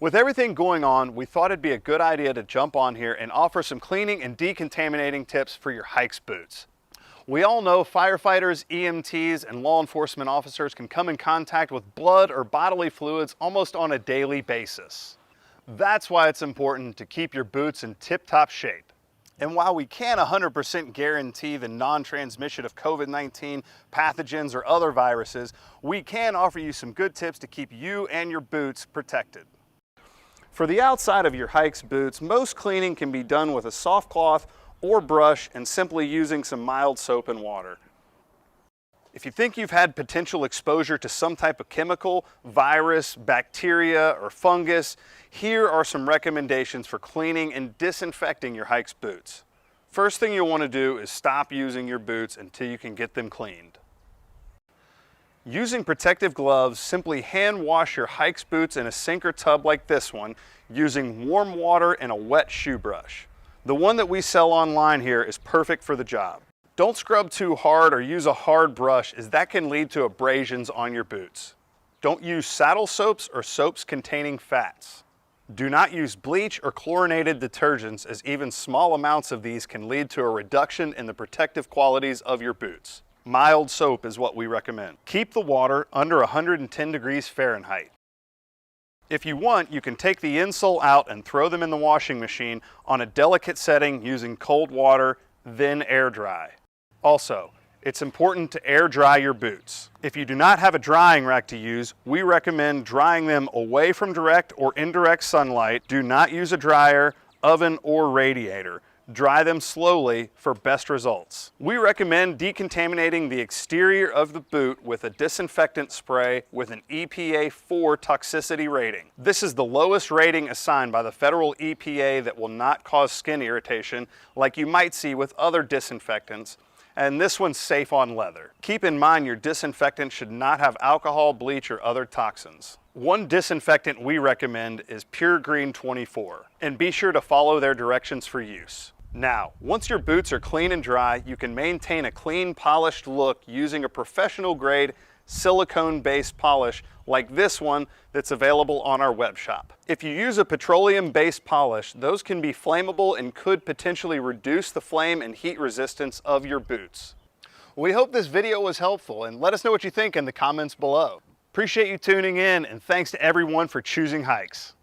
With everything going on, we thought it'd be a good idea to jump on here and offer some cleaning and decontaminating tips for your HAIX boots. We all know firefighters, EMTs, and law enforcement officers can come in contact with blood or bodily fluids almost on a daily basis. That's why it's important to keep your boots in tip-top shape. And while we can't 100% guarantee the non-transmission of COVID-19 pathogens or other viruses, we can offer you some good tips to keep you and your boots protected. For the outside of your HAIX boots, most cleaning can be done with a soft cloth or brush and simply using some mild soap and water. If you think you've had potential exposure to some type of chemical, virus, bacteria, or fungus, here are some recommendations for cleaning and disinfecting your HAIX boots. First thing you'll want to do is stop using your boots until you can get them cleaned. Using protective gloves, simply hand wash your HAIX boots in a sink or tub like this one using warm water and a wet shoe brush. The one that we sell online here is perfect for the job. Don't scrub too hard or use a hard brush, as that can lead to abrasions on your boots. Don't use saddle soaps or soaps containing fats. Do not use bleach or chlorinated detergents, as even small amounts of these can lead to a reduction in the protective qualities of your boots. Mild soap is what we recommend. Keep the water under 110 degrees Fahrenheit. If you want, you can take the insole out and throw them in the washing machine on a delicate setting using cold water, then air dry. Also, it's important to air dry your boots. If you do not have a drying rack to use, we recommend drying them away from direct or indirect sunlight. Do not use a dryer, oven, or radiator. Dry them slowly for best results. We recommend decontaminating the exterior of the boot with a disinfectant spray with an EPA 4 toxicity rating. This is the lowest rating assigned by the federal EPA that will not cause skin irritation like you might see with other disinfectants, and this one's safe on leather. Keep in mind your disinfectant should not have alcohol, bleach, or other toxins. One disinfectant we recommend is Pure Green 24, and be sure to follow their directions for use. Now, once your boots are clean and dry, you can maintain a clean, polished look using a professional grade silicone-based polish like this one that's available on our web shop. If you use a petroleum-based polish, those can be flammable and could potentially reduce the flame and heat resistance of your boots. We hope this video was helpful, and let us know what you think in the comments below. Appreciate you tuning in, and thanks to everyone for choosing HAIX.